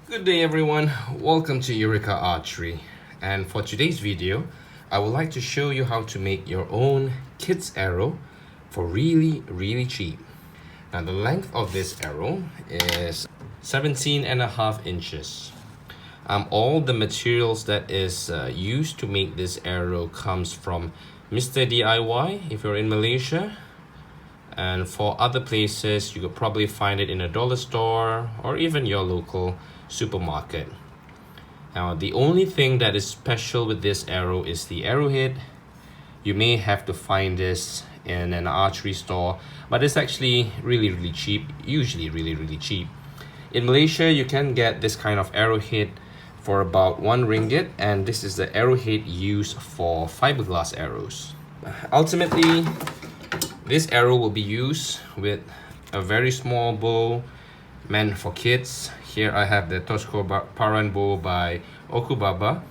Good day everyone, welcome to Eureka Archery, and for today's video I would like to show you how to make your own kid's arrow for really cheap. Now the length of this arrow is 17.5 inches. All the materials that is used to make this arrow comes from Mr. DIY if you're in Malaysia, and for other places you could probably find it in a dollar store or even your local supermarket. Now the only thing that is special with this arrow is the arrowhead. You may have to find this in an archery store, but it's actually really cheap, usually really cheap. In Malaysia you can get this kind of arrowhead for about 1 ringgit, and this is the arrowhead used for fiberglass arrows. Ultimately, this arrow will be used with a very small bow meant for kids. Here I have the Toshko Paran bow by Okubaba,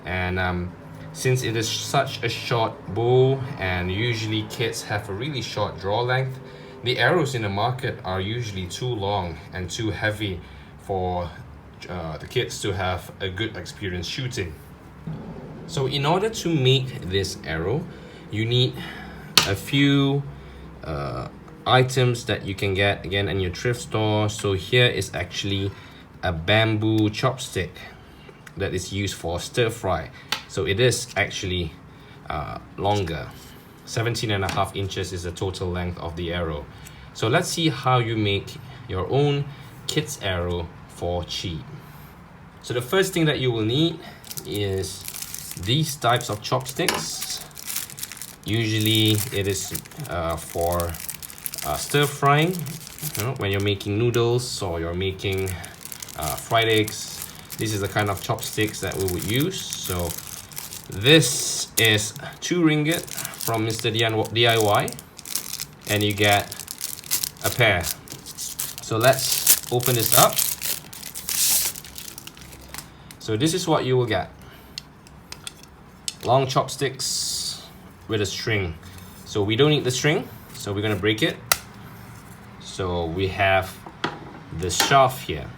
and since it is such a short bow and usually kids have a really short draw length, the arrows in the market are usually too long and too heavy for the kids to have a good experience shooting. So in order to make this arrow, you need a few items that you can get again in your thrift store. So here is actually a bamboo chopstick that is used for stir fry. So it is actually longer. 17.5 inches is the total length of the arrow. So let's see how you make your own kid's arrow for cheap. So the first thing that you will need is these types of chopsticks. Usually it is for stir frying, when you're making noodles or you're making fried eggs. This is the kind of chopsticks that we would use. So this is 2 ringgit from Mr. DIY, and you get a pair. So let's open this up. So this is what you will get: long chopsticks with a string. So we don't need the string, so we're gonna break it. So we have the shaft here.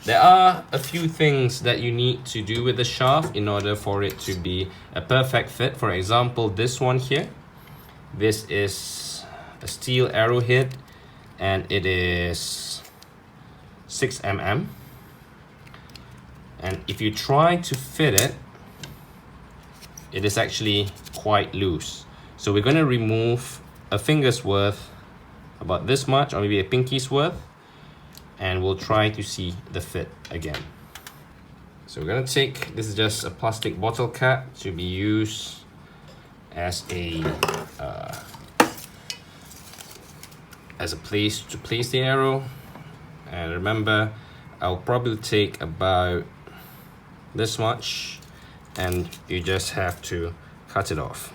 There are a few things that you need to do with the shaft in order for it to be a perfect fit. For example, this one here. This is a steel arrowhead and it is 6 mm. And if you try to fit it, it is actually quite loose. So we're going to remove a finger's worth, about this much, or maybe a pinky's worth, and we'll try to see the fit again. So we're going to take, this is just a plastic bottle cap to be used as a place to place the arrow. And remember, I'll probably take about this much, and you just have to cut it off.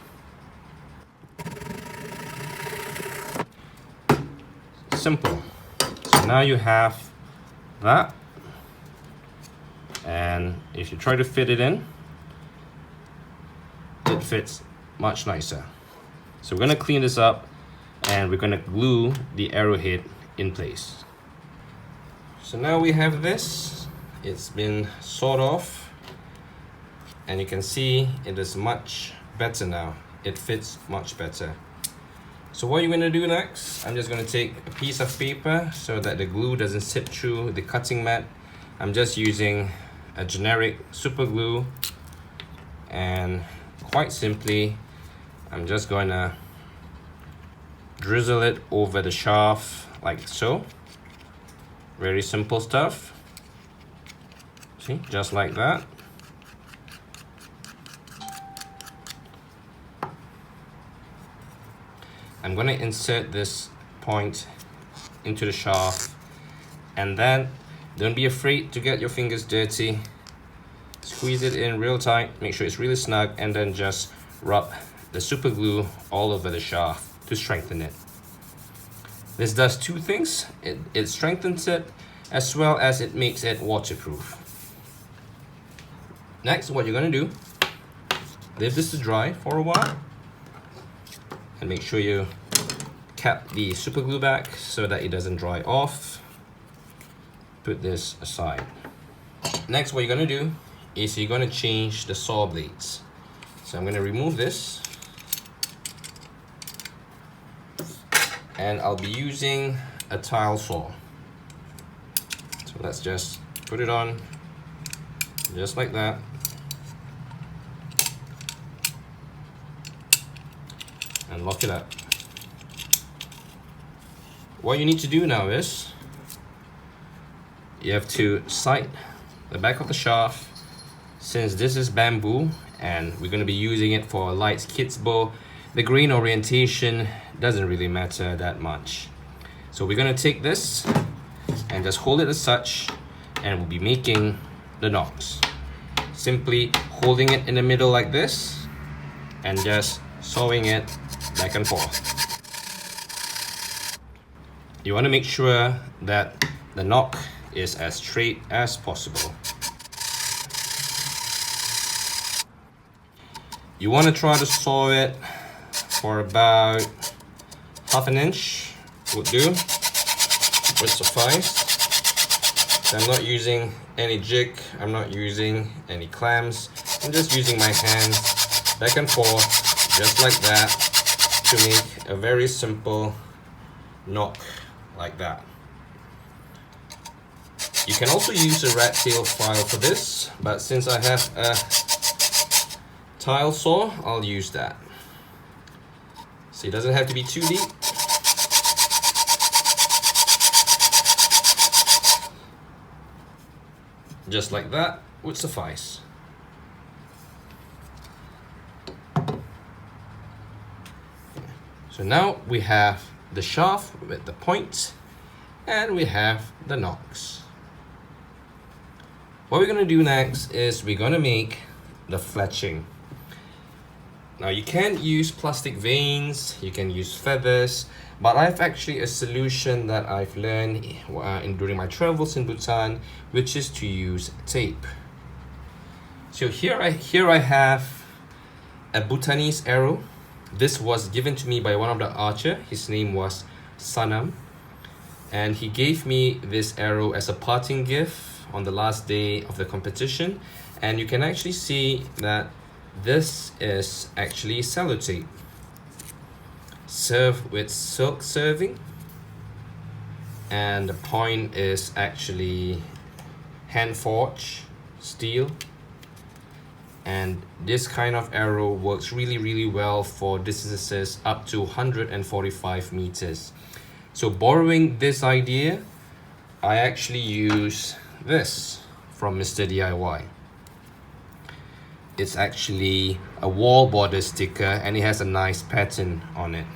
Simple. So now you have that, and if you try to fit it in, it fits much nicer. So we're going to clean this up and we're going to glue the arrowhead in place. So now we have this. It's been sawed off, and you can see it is much better now. It fits much better. So what you're going to do next, I'm just going to take a piece of paper so that the glue doesn't seep through the cutting mat. I'm just using a generic super glue, and quite simply I'm just going to drizzle it over the shaft like so. Very simple stuff. See, just like that. I'm going to insert this point into the shaft, and then don't be afraid to get your fingers dirty. Squeeze it in real tight, make sure it's really snug, and then just rub the super glue all over the shaft to strengthen it. This does two things. It strengthens it as well as it makes it waterproof. Next, what you're going to do, leave this to dry for a while, and make sure you cap the super glue back so that it doesn't dry off. put this aside. Next, what you're gonna do is you're gonna change the saw blades. So I'm gonna remove this, and I'll be using a tile saw. So let's just put it on just like that. And lock it up. What you need to do now is you have to sight the back of the shaft. Since this is bamboo and we're going to be using it for a light kid's bow, the grain orientation doesn't really matter that much. So we're going to take this and just hold it as such, and we'll be making the nocks. Simply holding it in the middle like this and just sawing it back and forth. You want to make sure that the nock is as straight as possible. You want to try to saw it for about half an inch would do, would suffice. So I'm not using any jig, I'm not using any clamps, I'm just using my hands back and forth just like that to make a very simple nock like that. You can also use a rat tail file for this, but since I have a tile saw, I'll use that. So it doesn't have to be too deep. Just like that would suffice. So now we have the shaft with the point, and we have the nocks. What we're going to do next is we're going to make the fletching. Now you can use plastic veins, you can use feathers, but I've actually a solution that I've learned during my travels in Bhutan, which is to use tape. So here I have a Bhutanese arrow. This was given to me by one of the archer. His name was Sanam, and he gave me this arrow as a parting gift on the last day of the competition. And you can actually see that this is actually sellotape served with silk serving, and the point is actually hand forged steel. And this kind of arrow works really well for distances up to 145 meters. So borrowing this idea, I actually use this from Mr. DIY. It's actually a wall border sticker, and it has a nice pattern on it.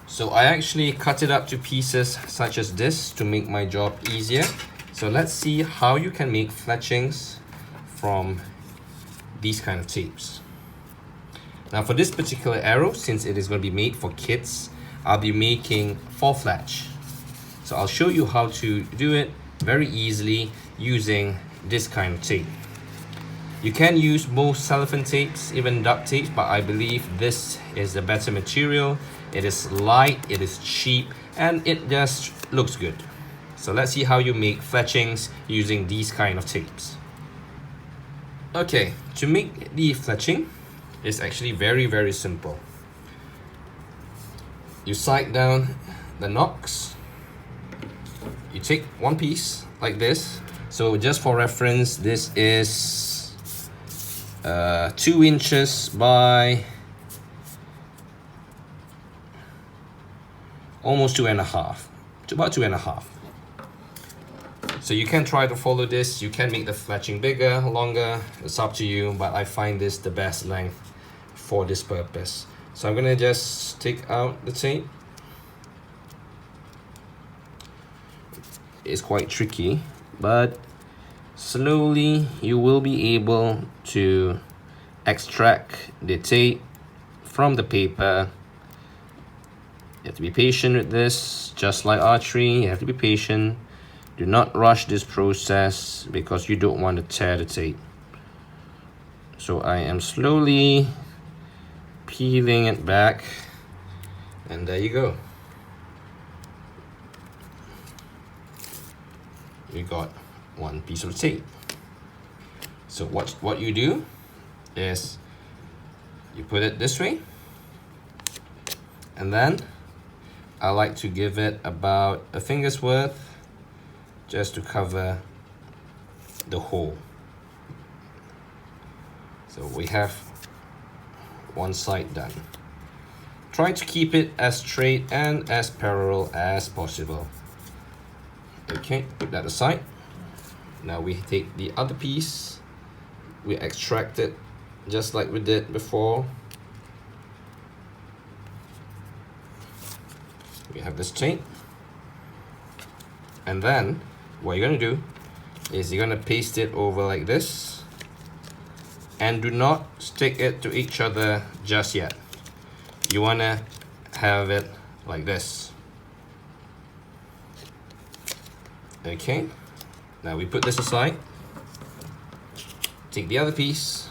So I actually cut it up to pieces such as this to make my job easier. So let's see how you can make fletchings from these kind of tapes. Now for this particular arrow, since it is going to be made for kids, I'll be making 4 fletch. So I'll show you how to do it very easily using this kind of tape. You can use most cellophane tapes, even duct tapes, but I believe this is the better material. It is light, it is cheap, and it just looks good. So let's see how you make fletchings using these kind of tapes. Okay, to make the fletching is actually very simple. You sight down the nocks. You take one piece like this. So just for reference, this is 2 inches by almost 2.5, about 2.5. So you can try to follow this. You can make the fletching bigger, longer, it's up to you, but I find this the best length for this purpose. So I'm gonna just take out the tape. It's quite tricky, but slowly you will be able to extract the tape from the paper. You have to be patient with this, just like archery. You have to be patient. Do not rush this process because you don't want to tear the tape. So I am slowly peeling it back, and there you go. we got one piece of tape. So what you do is you put it this way, and then I like to give it about a finger's worth just to cover the hole. So we have one side done. Try to keep it as straight and as parallel as possible. Okay, put that aside. Now we take the other piece, we extract it just like we did before. We have this tape, and then what you're gonna do is you're gonna paste it over like this, and do not stick it to each other just yet. You wanna have it like this. Okay, now we put this aside, take the other piece,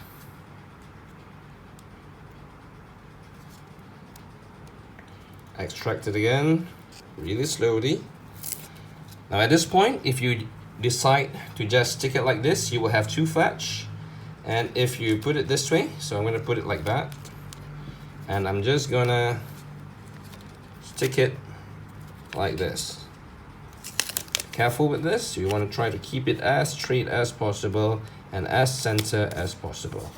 extract it again really slowly. Now at this point, if you decide to just stick it like this, you will have two fletch. And if you put it this way, so I'm gonna put it like that, and I'm just gonna stick it like this. Careful with this, you want to try to keep it as straight as possible and as center as possible.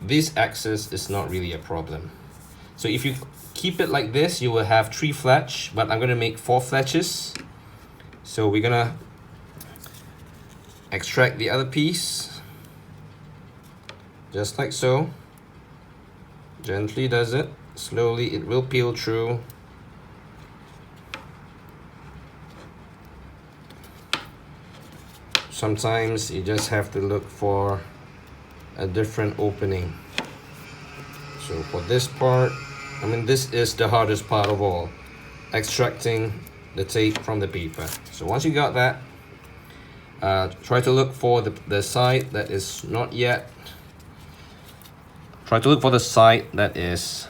This axis is not really a problem. So if you keep it like this, you will have 3 fletch, but I'm going to make 4 fletches. So we're going to extract the other piece, just like so. Gently does it, slowly it will peel through. Sometimes you just have to look for a different opening. So for this part, I mean, this is the hardest part of all, extracting the tape from the paper. So once you got that, try to look for the side that is not yet, try to look for the side that is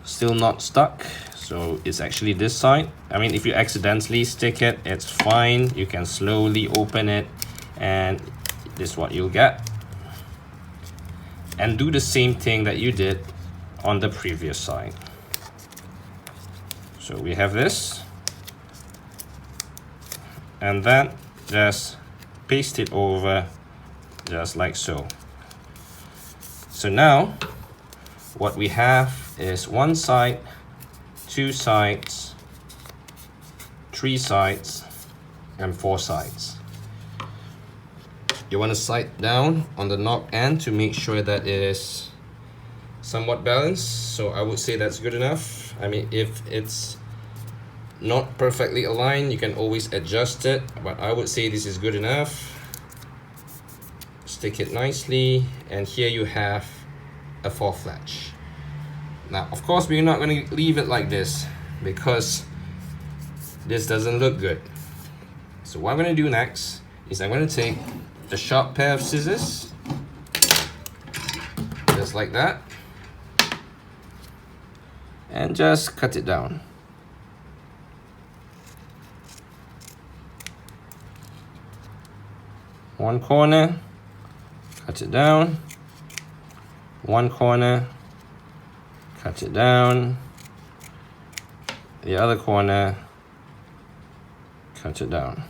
still not stuck. So it's actually this side. I mean, if you accidentally stick it, it's fine. You can slowly open it, and this is what you'll get. And do the same thing that you did on the previous side. So we have this, and then just paste it over just like so. So now what we have is one side, 2 sides, 3 sides, and 4 sides. You want to sight down on the nock end to make sure that it is somewhat balanced. So I would say that's good enough. I mean, if it's not perfectly aligned, you can always adjust it, but I would say this is good enough. Stick it nicely, and here you have a 4 fletch. Now, of course, we're not going to leave it like this because this doesn't look good. So what I'm going to do next is I'm going to take a sharp pair of scissors, just like that, and just cut it down. One corner, cut it down. One corner, cut it down. The other corner, cut it down.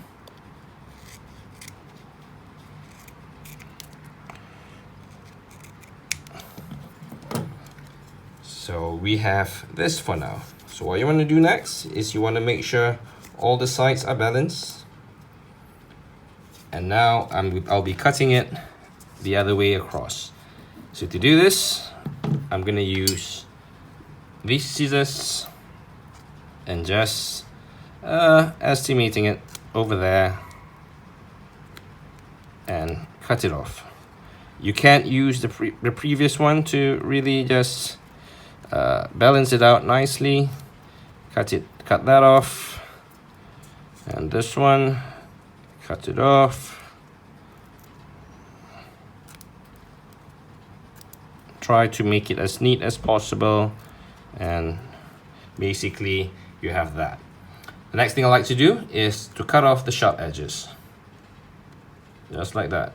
So we have this for now. So what you want to do next is you want to make sure all the sides are balanced. And now I'll be cutting it the other way across. So to do this, I'm going to use these scissors and just estimating it over there and cut it off. You can't use the previous one to really just balance it out nicely. Cut that off, and this one, cut it off. Try to make it as neat as possible, and basically you have that. The next thing I like to do is to cut off the sharp edges. Just like that.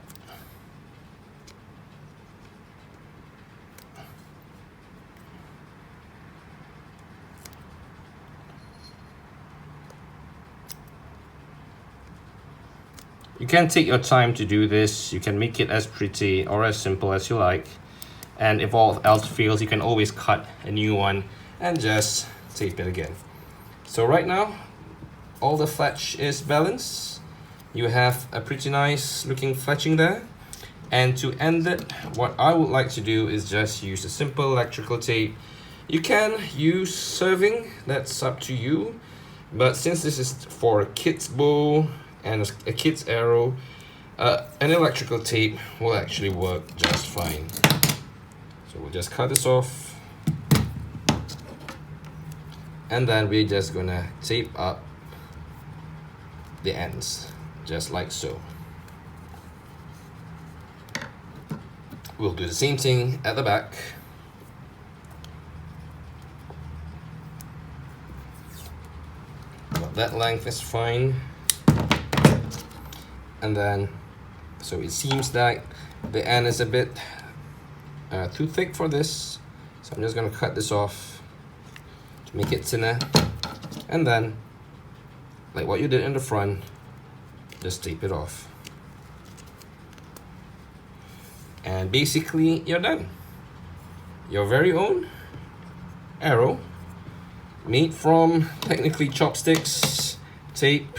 You can take your time to do this. You can make it as pretty or as simple as you like. And if all else fails, you can always cut a new one and just tape it again. So right now, all the fletch is balanced. You have a pretty nice looking fletching there. And to end it, what I would like to do is just use a simple electrical tape. You can use serving, that's up to you. But since this is for a kid's bow and a kid's arrow, an electrical tape will actually work just fine. So we'll just cut this off. And then we're just gonna tape up the ends, just like so. We'll do the same thing at the back. About that length is fine. And then, so it seems that the end is a bit too thick for this. So I'm just gonna cut this off to make it thinner. And then, like what you did in the front, just tape it off. And basically, you're done. Your very own arrow, made from technically chopsticks, tape,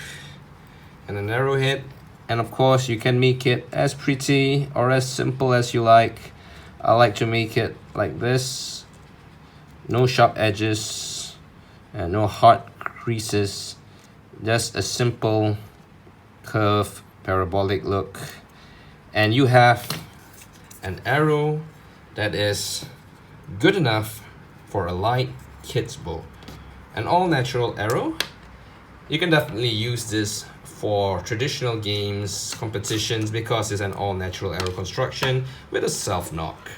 and an arrowhead. And of course, you can make it as pretty or as simple as you like. I like to make it like this. No sharp edges, and no hard creases. Just a simple curved parabolic look. And you have an arrow that is good enough for a light kid's bow. An all-natural arrow. You can definitely use this for traditional games, competitions, because it's an all-natural arrow construction with a self-nock.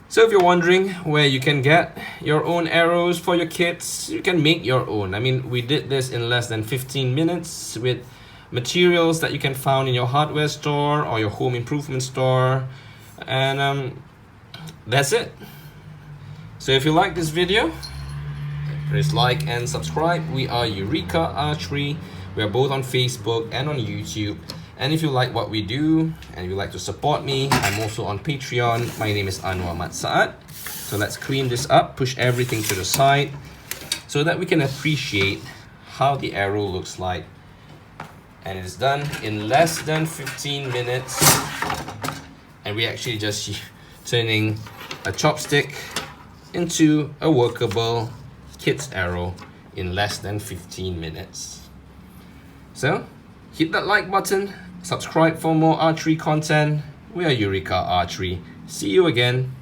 So if you're wondering where you can get your own arrows for your kids, you can make your own. I mean, we did this in less than 15 minutes with materials that you can find in your hardware store or your home improvement store. And that's it. So if you like this video, please like and subscribe. We are Eureka Archery. We are both on Facebook and on YouTube. And if you like what we do and you like to support me, I'm also on Patreon. My name is Anwar Saad. So let's clean this up, push everything to the side so that we can appreciate how the arrow looks like. And it is done in less than 15 minutes. And we actually just turning a chopstick into a workable kid's arrow in less than 15 minutes. So hit that like button, subscribe for more archery content. We are Eureka Archery. See you again.